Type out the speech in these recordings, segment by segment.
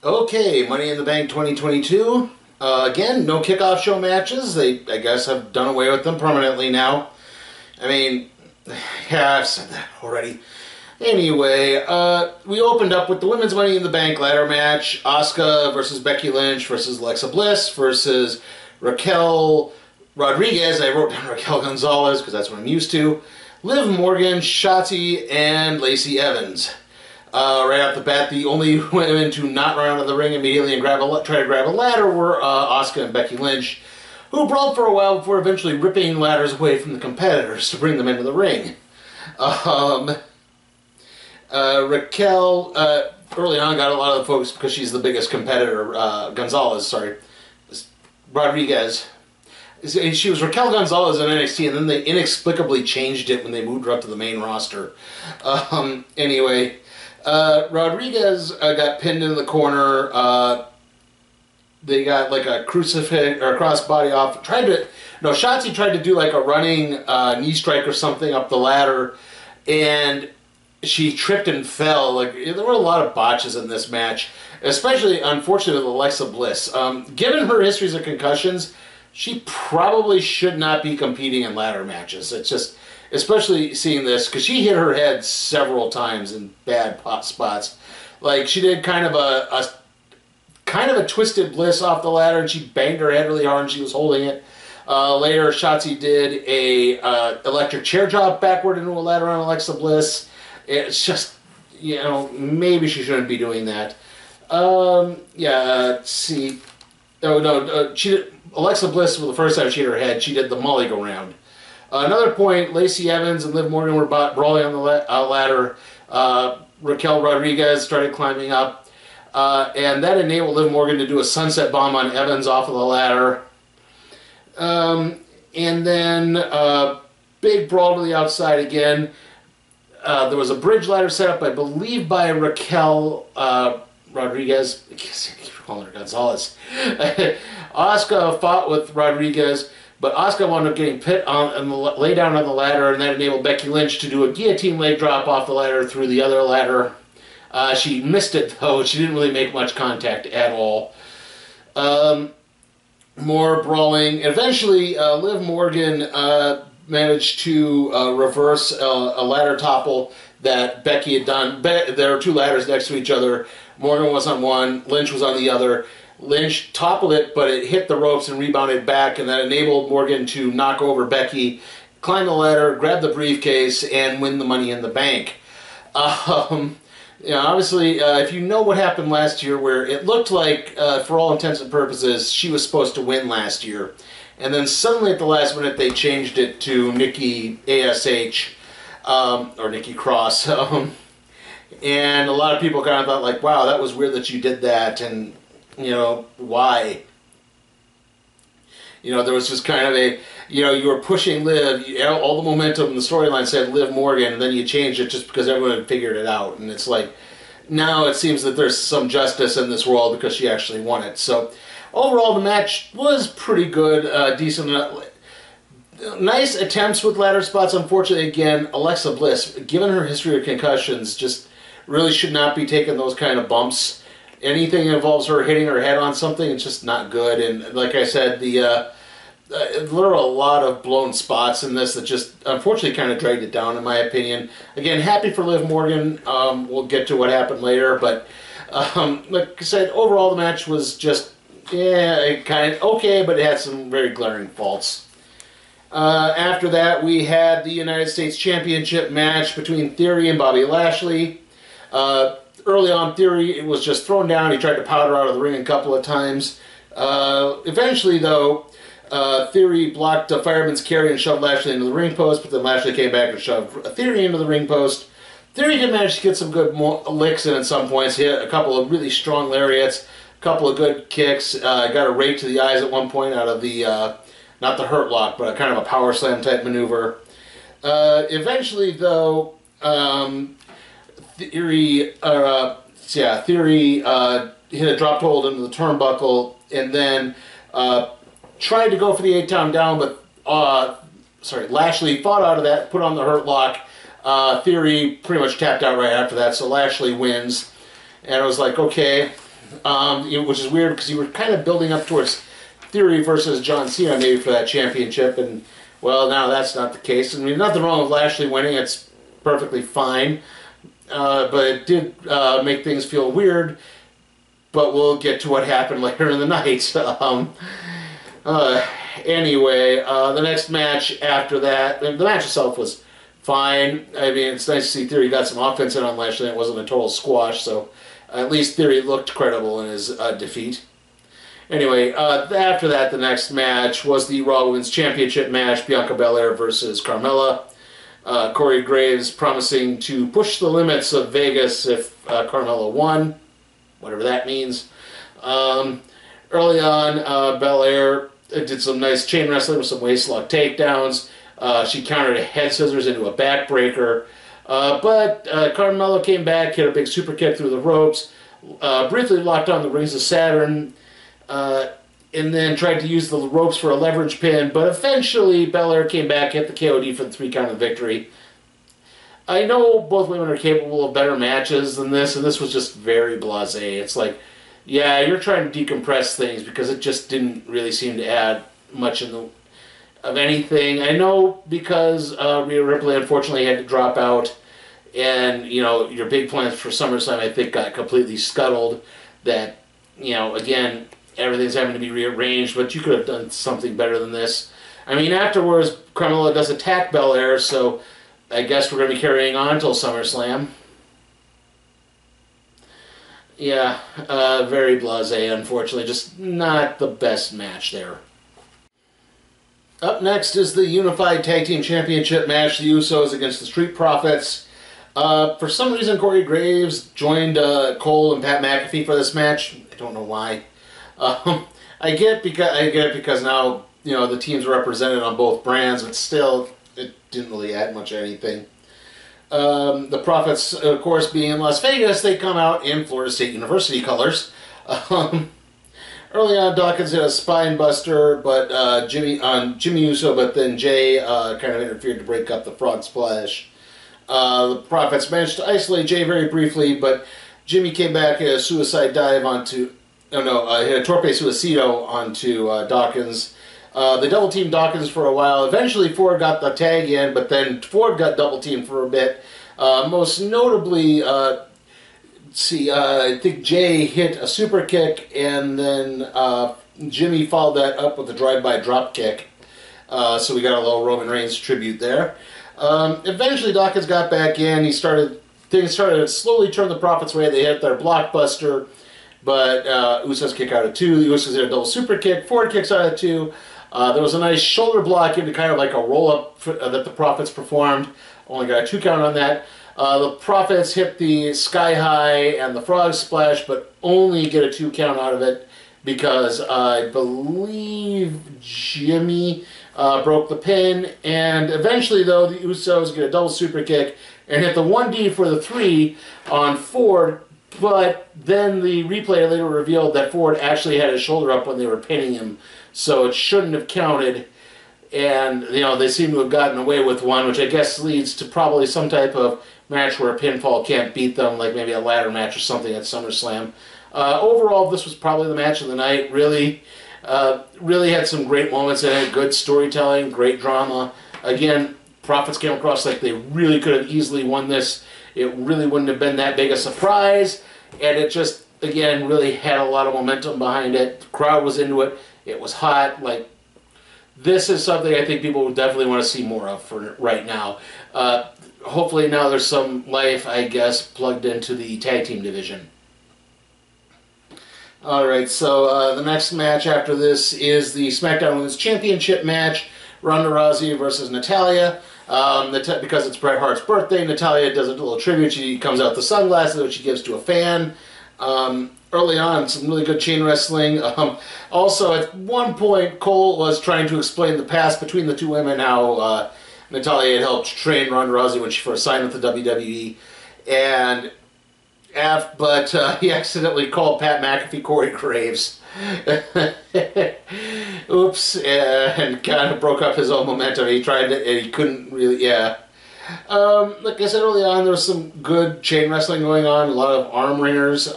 Okay, Money in the Bank 2022. Again, no kickoff show matches. I guess, have done away with them permanently now. I mean, yeah, I've said that already. Anyway, we opened up with the Women's Money in the Bank ladder match. Asuka versus Becky Lynch versus Alexa Bliss versus Raquel Rodriguez. I wrote down Raquel Gonzalez because that's what I'm used to. Liv Morgan, Shotzi, and Lacey Evans. Right off the bat, the only women to not run out of the ring immediately and try to grab a ladder were Asuka and Becky Lynch, who brawled for a while before eventually ripping ladders away from the competitors to bring them into the ring. Raquel, early on, got a lot of the focus because she's the biggest competitor. Rodriguez. She was Raquel Gonzalez in NXT, and then they inexplicably changed it when they moved her up to the main roster. Anyway, Rodriguez got pinned in the corner. They got like a crucifix or a crossbody off. Shotzi tried to do like a running knee strike or something up the ladder, and she tripped and fell. Like, there were a lot of botches in this match, especially, unfortunately, with Alexa Bliss. Given her histories of concussions, she probably should not be competing in ladder matches. It's just, especially seeing this, because she hit her head several times in bad spots. Like, she did kind of a twisted Bliss off the ladder, and she banged her head really hard, and she was holding it. Later, Shotzi did a electric chair drop backward into a ladder on Alexa Bliss. It's just, maybe she shouldn't be doing that. Let's see. Oh, no, she did. Alexa Bliss, for the first time she hit her head, she did the Molly go round. Another point, Lacey Evans and Liv Morgan were brawling on the ladder. Raquel Rodriguez started climbing up. And that enabled Liv Morgan to do a sunset bomb on Evans off of the ladder. And then big brawl to the outside again. There was a bridge ladder set up, I believe, by Raquel Rodriguez. I keep calling her Gonzalez. Asuka fought with Rodriguez, but Asuka wound up getting pit on and lay down on the ladder, and that enabled Becky Lynch to do a guillotine leg drop off the ladder through the other ladder. She missed it, though. She didn't really make much contact at all. More brawling. Eventually, Liv Morgan managed to reverse a ladder topple that Becky had done. There were two ladders next to each other. Morgan was on one, Lynch was on the other. Lynch toppled it, but it hit the ropes and rebounded back, and that enabled Morgan to knock over Becky, climb the ladder, grab the briefcase, and win the Money in the Bank. Obviously, if you know what happened last year, where it looked like, for all intents and purposes, she was supposed to win last year, and then suddenly at the last minute they changed it to Nikki ASH, or Nikki Cross, and a lot of people kind of thought, like, wow, that was weird that you did that, and, why? There was just kind of a, you were pushing Liv, all the momentum in the storyline said Liv Morgan, and then you changed it just because everyone had figured it out. And it's like, now it seems that there's some justice in this world because she actually won it. So, overall, the match was pretty good, decent. Nice attempts with ladder spots. Unfortunately, again, Alexa Bliss, given her history of concussions, just really should not be taking those kind of bumps. Anything that involves her hitting her head on something, it's just not good. And like I said, there are a lot of blown spots in this that just, unfortunately, kind of dragged it down, in my opinion. Again, happy for Liv Morgan. We'll get to what happened later. But like I said, overall, the match was just, kind of okay, but it had some very glaring faults. After that, we had the United States Championship match between Theory and Bobby Lashley. Early on, Theory was just thrown down. He tried to powder out of the ring a couple of times. Eventually, though, Theory blocked a fireman's carry and shoved Lashley into the ring post, but then Lashley came back and shoved Theory into the ring post. Theory did manage to get some good licks in at some points. He hit a couple of really strong lariats, a couple of good kicks. Got a rake to the eyes at one point out of the, not the hurt lock, but kind of a power slam type maneuver. Eventually, though, Theory hit a drop hold into the turnbuckle, and then tried to go for the 8-count down, but Lashley fought out of that, put on the hurt lock. Theory pretty much tapped out right after that, so Lashley wins. And I was like, okay, which is weird because you were kind of building up towards Theory versus John Cena maybe for that championship, and well, now that's not the case. I mean, nothing wrong with Lashley winning; it's perfectly fine, but it did make things feel weird. But we'll get to what happened later in the night. Anyway, the next match after that, the match itself was fine. I mean, it's nice to see Theory got some offense in on Lashley. It wasn't a total squash, so at least Theory looked credible in his defeat. Anyway, after that, the next match was the Raw Women's Championship match, Bianca Belair versus Carmella. Corey Graves promising to push the limits of Vegas if Carmella won, whatever that means. Early on, Belair did some nice chain wrestling with some waistlock takedowns. She countered a head scissors into a backbreaker. But Carmella came back, hit a big super kick through the ropes, briefly locked on the Rings of Saturn, and then tried to use the ropes for a leverage pin, but eventually Belair came back, hit the KOD for the 3-count victory. I know both women are capable of better matches than this, and this was just very blasé. It's like, yeah, you're trying to decompress things because it just didn't really seem to add much of anything. I know because Rhea Ripley unfortunately had to drop out, and, you know, your big plans for SummerSlam, I think, got completely scuttled. That, you know, again, everything's having to be rearranged, but you could have done something better than this. I mean, afterwards, Carmella does attack Belair, so I guess we're going to be carrying on until SummerSlam. Yeah, very blasé, unfortunately. Just not the best match there. Up next is the Unified Tag Team Championship match, the Usos against the Street Profits. For some reason, Corey Graves joined Cole and Pat McAfee for this match. I don't know why. I get it because now, you know, the teams are represented on both brands, but still, it didn't really add much of anything. The Profits, of course, being in Las Vegas, they come out in Florida State University colors. Early on, Dawkins hit a spine buster, but Jimmy Uso, but then Jay kind of interfered to break up the frog splash. The Profits managed to isolate Jay very briefly, but Jimmy came back, hit a suicide dive onto, hit a torpe suicido onto Dawkins. They double-teamed Dawkins for a while. Eventually, Ford got the tag in, but then Ford got double-teamed for a bit. Most notably, I think Jay hit a super kick, and then Jimmy followed that up with a drive-by drop kick. So we got a little Roman Reigns tribute there. Eventually, Dawkins got back in. Things started to slowly turn the Profits' way. They hit their blockbuster, but Usos kick out of 2. The Usos hit a double super kick. Ford kicks out of 2. There was a nice shoulder block into kind of like a roll-up that the Profits performed. Only got a 2 count on that. The Profits hit the Sky High and the Frog Splash, but only get a 2 count out of it because I believe Jimmy broke the pin. And eventually, though, the Usos get a double super kick and hit the 1D for the 3 on Ford. But then the replay later revealed that Ford actually had his shoulder up when they were pinning him, so it shouldn't have counted. And, you know, they seem to have gotten away with one, which I guess leads to probably some type of match where a pinfall can't beat them, like maybe a ladder match or something at SummerSlam. Overall, this was probably the match of the night. Really had some great moments in it, good storytelling, great drama. Again, Profits came across like they really could have easily won this. It really wouldn't have been that big a surprise, and it just, again, really had a lot of momentum behind it. The crowd was into it. It was hot. Like, this is something I think people would definitely want to see more of for right now. Hopefully now there's some life, I guess, plugged into the tag team division. Alright, so the next match after this is the SmackDown Women's Championship match. Ronda Rousey versus Natalya. Because it's Bret Hart's birthday, Natalya does a little tribute. She comes out the sunglasses, which she gives to a fan. Early on, some really good chain wrestling. Also, at one point, Cole was trying to explain the past between the two women, how Natalya had helped train Ronda Rousey when she first signed with the WWE. But he accidentally called Pat McAfee Corey Graves. Oops, and kind of broke up his own momentum. He tried to, and he couldn't really, yeah. Like I said early on, there was some good chain wrestling going on, a lot of arm wringers.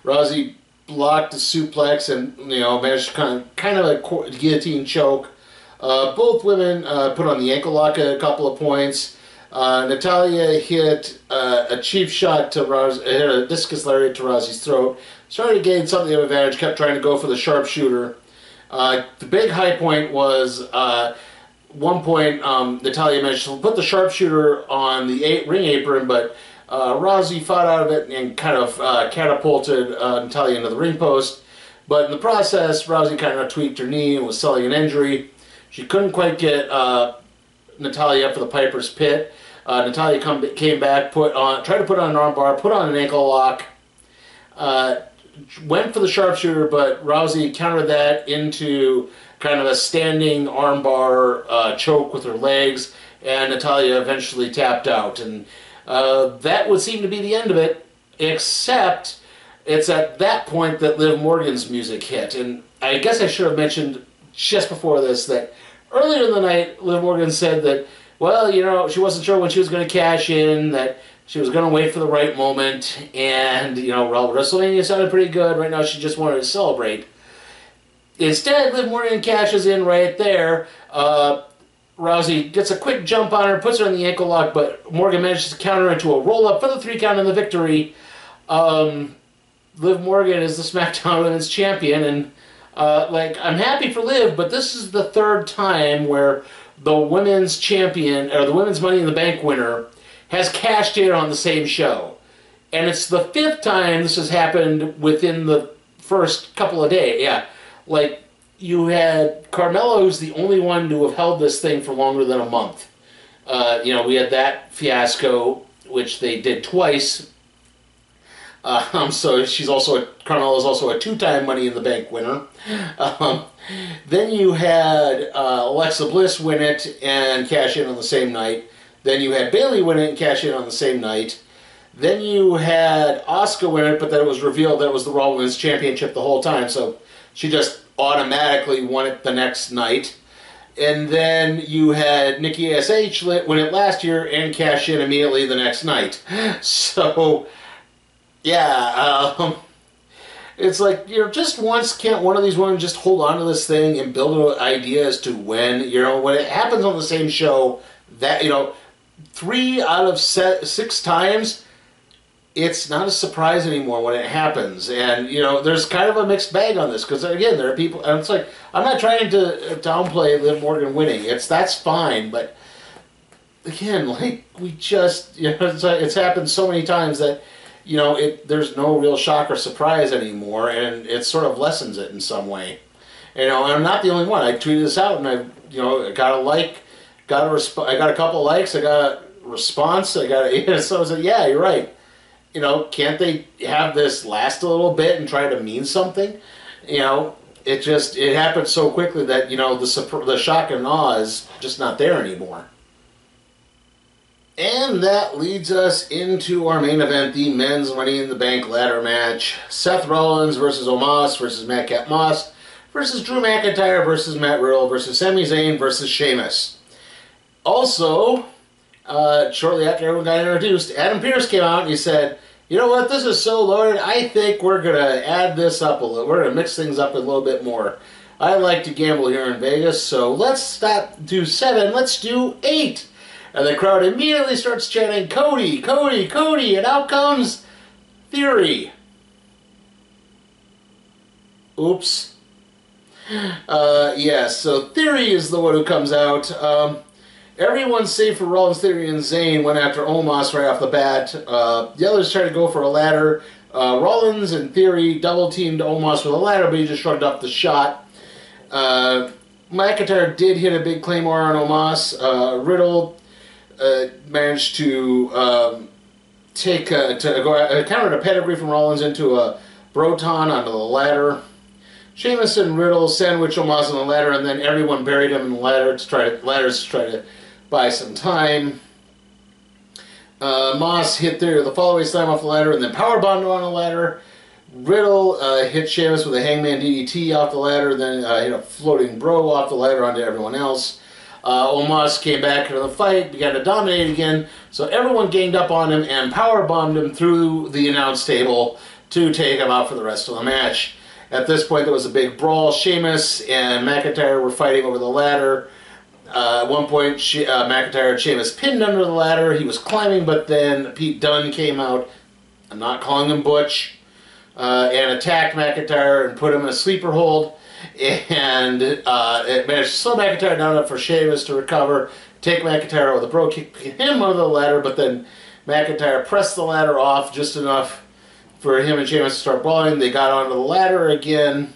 Rousey blocked the suplex and, you know, managed to kind of a guillotine choke. Both women put on the ankle lock at a couple of points. Natalya hit a cheap shot to Rousey, hit a discus lariat to Rousey's throat. Started to gain something of advantage, kept trying to go for the sharpshooter. The big high point was one point Natalya managed to put the sharpshooter on the ring apron, but Rousey fought out of it and kind of catapulted Natalya into the ring post. But in the process, Rousey kind of tweaked her knee and was selling an injury. She couldn't quite get Natalya up for the Piper's Pit. Natalya came back, tried to put on an armbar, put on an ankle lock, went for the sharpshooter, but Rousey countered that into kind of a standing armbar choke with her legs, and Natalya eventually tapped out. And that would seem to be the end of it, except it's at that point that Liv Morgan's music hit. And I guess I should have mentioned just before this that earlier in the night, Liv Morgan said that, well, you know, she wasn't sure when she was going to cash in, that she was going to wait for the right moment, and, you know, WrestleMania sounded pretty good. Right now she just wanted to celebrate. Instead, Liv Morgan cashes in right there. Rousey gets a quick jump on her, puts her in the ankle lock, but Morgan manages to counter into a roll-up for the 3 count and the victory. Liv Morgan is the SmackDown Women's Champion, and like, I'm happy for Liv, but this is the 3rd time where the women's champion, or the women's Money in the Bank winner, has cashed in on the same show. And it's the 5th time this has happened within the first couple of days. Yeah, like, you had Carmella, who's the only one to have held this thing for longer than a month. You know, we had that fiasco, which they did twice. So Carmella's also a 2-time Money in the Bank winner. Then you had Alexa Bliss win it and cash in on the same night. Then you had Bayley win it and cash in on the same night. Then you had Asuka win it, but then it was revealed that it was the Raw Women's Championship the whole time, so she just automatically won it the next night. And then you had Nikki ASH win it last year and cash in immediately the next night. So, yeah, it's like, you know, just once can't one of these women just hold on to this thing and build an idea as to when, you know, when it happens on the same show, that, you know, 3 out of 6 times, it's not a surprise anymore when it happens. And, you know, there's kind of a mixed bag on this, because, again, there are people, and it's like, I'm not trying to downplay Liv Morgan winning. That's fine, but, again, like, we just, you know, it's happened so many times that, you know, there's no real shock or surprise anymore, and it sort of lessens it in some way. You know, and I'm not the only one. I tweeted this out, and I, you know, got a like, I got a couple likes, I got a response, so I was like, yeah, you're right. You know, can't they have this last a little bit and try to mean something? You know, it happened so quickly that, you know, the shock and awe is just not there anymore. And that leads us into our main event, the men's Money in the Bank ladder match. Seth Rollins versus Omos versus Madcap Moss versus Drew McIntyre versus Matt Riddle versus Sami Zayn versus Sheamus. Also, shortly after everyone got introduced, Adam Pearce came out and he said, you know what, this is so loaded, I think we're going to add this up a little. We're going to mix things up a little bit more. I like to gamble here in Vegas, so let's not do 7, let's do 8. And the crowd immediately starts chanting, Cody, Cody, Cody, and out comes Theory. Oops. Yes, so Theory is the one who comes out. Everyone save for Rollins, Theory, and Zayn went after Omos right off the bat. The others tried to go for a ladder. Rollins and Theory double-teamed Omos with a ladder, but he just shrugged off the shot. McIntyre did hit a big claymore on Omos. Riddle managed to counter a pedigree from Rollins into a Broton onto the ladder. Sheamus and Riddle sandwiched Omos on the ladder, and then everyone buried him in the ladder to try to buy some time. Moss hit the fallaway slam off the ladder and then powerbombed him on the ladder. Riddle hit Sheamus with a hangman DDT off the ladder, then hit a floating bro off the ladder onto everyone else. Omos came back into the fight, began to dominate again, so everyone ganged up on him and powerbombed him through the announce table to take him out for the rest of the match. At this point, there was a big brawl. Sheamus and McIntyre were fighting over the ladder. At one point, McIntyre had Sheamus pinned under the ladder. He was climbing, but then Pete Dunne came out, I'm not calling him Butch, and attacked McIntyre and put him in a sleeper hold. And it managed to slow McIntyre down enough for Sheamus to recover, take McIntyre out with a bro kick, him under the ladder, but then McIntyre pressed the ladder off just enough for him and Sheamus to start brawling. They got onto the ladder again,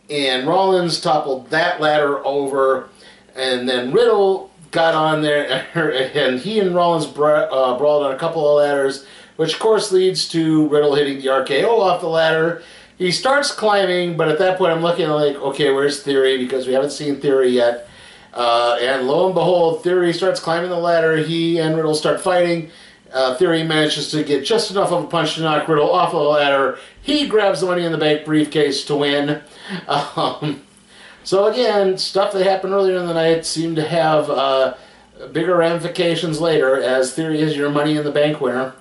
and Rollins toppled that ladder over, and then Riddle got on there, and he and Rollins brawled on a couple of ladders, which of course leads to Riddle hitting the RKO off the ladder. He starts climbing, but at that point I'm looking like, okay, where's Theory? Because we haven't seen Theory yet. And lo and behold, Theory starts climbing the ladder. He and Riddle start fighting. Theory manages to get just enough of a punch to knock Riddle off the ladder. He grabs the Money in the Bank briefcase to win. So again, stuff that happened earlier in the night seemed to have bigger ramifications later, as Theory is your Money in the Bank winner.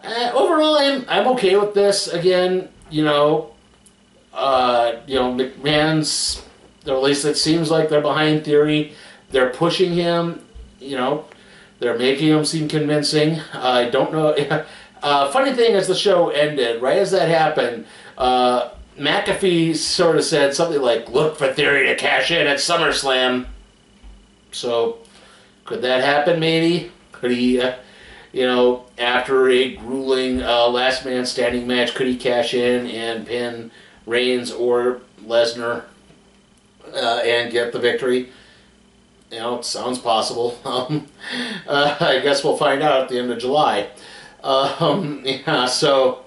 Overall, I'm okay with this. Again, McMahon's, or at least it seems like they're behind Theory. They're pushing him. They're making him seem convincing. I don't know. Funny thing is, the show ended right as that happened. McAfee sort of said something like, "Look for Theory to cash in at SummerSlam." So, could that happen? Maybe. Could he? After a grueling last man standing match, could he cash in and pin Reigns or Lesnar and get the victory? It sounds possible. I guess we'll find out at the end of July. So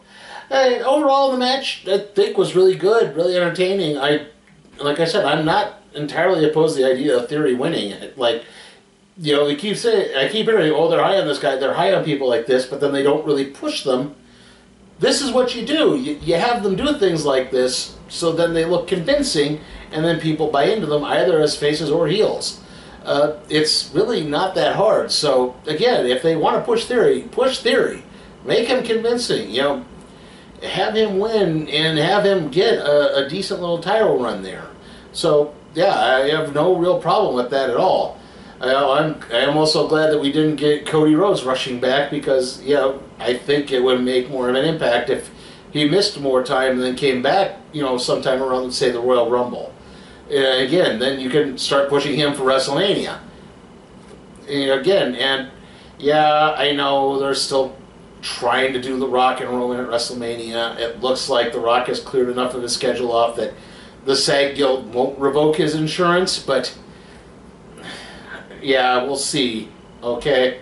overall the match I think was really good, really entertaining. Like I said, I'm not entirely opposed to the idea of Theory winning. We keep saying, I keep hearing, oh, they're high on this guy, they're high on people like this, but then they don't really push them. This is what you do. You have them do things like this, so then they look convincing, and then people buy into them either as faces or heels. It's really not that hard. So again, if they want to push Theory. Make him convincing. Have him win and have him get a decent little title run there. So yeah, I have no real problem with that at all. I am also glad that we didn't get Cody Rhodes rushing back, because I think it would make more of an impact if he missed more time and then came back sometime around, say, the Royal Rumble. Again, then you can start pushing him for WrestleMania. I know they're still trying to do The Rock and Roman at WrestleMania. It looks like The Rock has cleared enough of his schedule off that the SAG Guild won't revoke his insurance, but yeah, we'll see. Okay?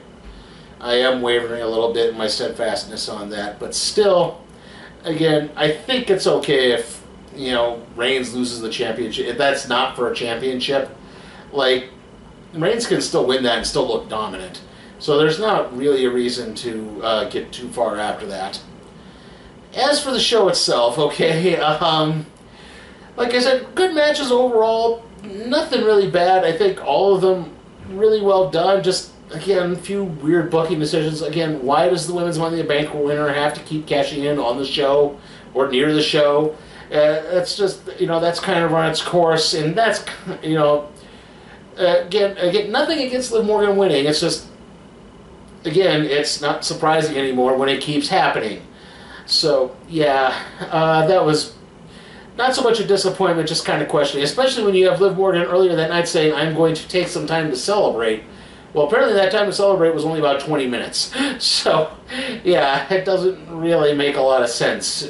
I am wavering a little bit in my steadfastness on that, but still, again, I think it's okay if Reigns loses the championship. If that's not for a championship, Reigns can still win that and still look dominant. So there's not really a reason to get too far after that. As for the show itself, okay, like I said, good matches overall. Nothing really bad. I think all of them really well done. Just, again, a few weird booking decisions. Again, why does the Women's Money in the Bank winner have to keep cashing in on the show or near the show? That's just, that's kind of run its course, and that's, again, nothing against Liv Morgan winning. It's just, again, it's not surprising anymore when it keeps happening. So, yeah, that was not so much a disappointment, just kind of questioning, especially when you have Liv Morgan earlier that night saying, I'm going to take some time to celebrate. Well, apparently that time to celebrate was only about 20 minutes. So, yeah, it doesn't really make a lot of sense.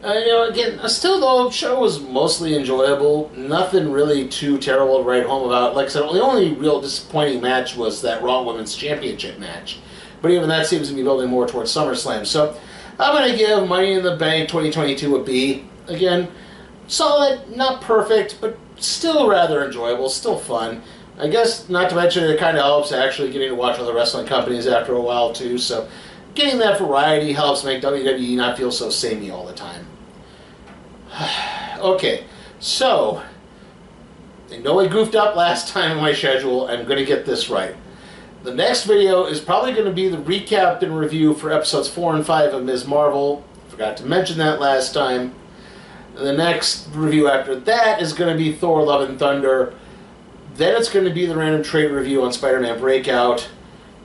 Again, still the show was mostly enjoyable. Nothing really too terrible to write home about. Like I said, the only real disappointing match was that Raw Women's Championship match. But even that seems to be building more towards SummerSlam. So I'm going to give Money in the Bank 2022 a B. Again, solid, not perfect, but still rather enjoyable, still fun. I guess, not to mention, it kind of helps actually getting to watch other wrestling companies after a while, too. So getting that variety helps make WWE not feel so samey all the time. Okay, so I know I goofed up last time in my schedule. I'm going to get this right. The next video is probably going to be the recap and review for episodes 4 and 5 of Ms. Marvel. Forgot to mention that last time. The next review after that is going to be Thor: Love and Thunder. Then it's going to be the random trade review on Spider-Man Breakout.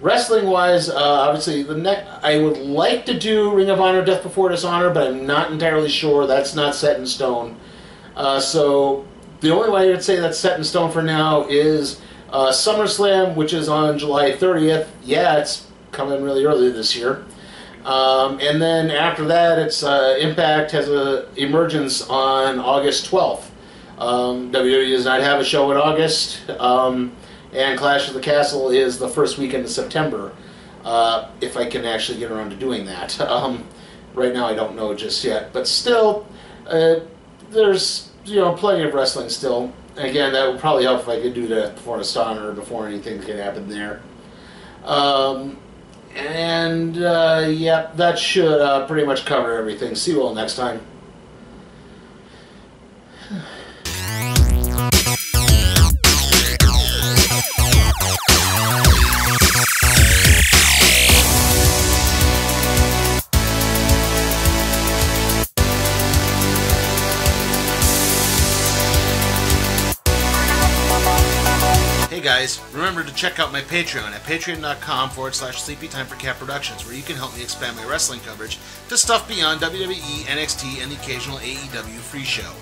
Wrestling-wise, obviously, I would like to do Ring of Honor: Death Before Dishonor, but I'm not entirely sure. That's not set in stone. So the only way I would say that's set in stone for now is SummerSlam, which is on July 30th. Yeah, it's coming really early this year. And then after that, it's Impact has a Emergence on August 12th. WWE does not have a show in August, and Clash of the Castle is the first weekend of September, if I can actually get around to doing that. Right now I don't know just yet, but still, there's plenty of wrestling still. Again, that would probably help if I could do that before Dishonor, before anything can happen there. Yeah, that should pretty much cover everything. See you all next time. Hey guys, remember to check out my Patreon at patreon.com/SleepyTime for Cat Productions, where you can help me expand my wrestling coverage to stuff beyond WWE, NXT, and the occasional AEW free show.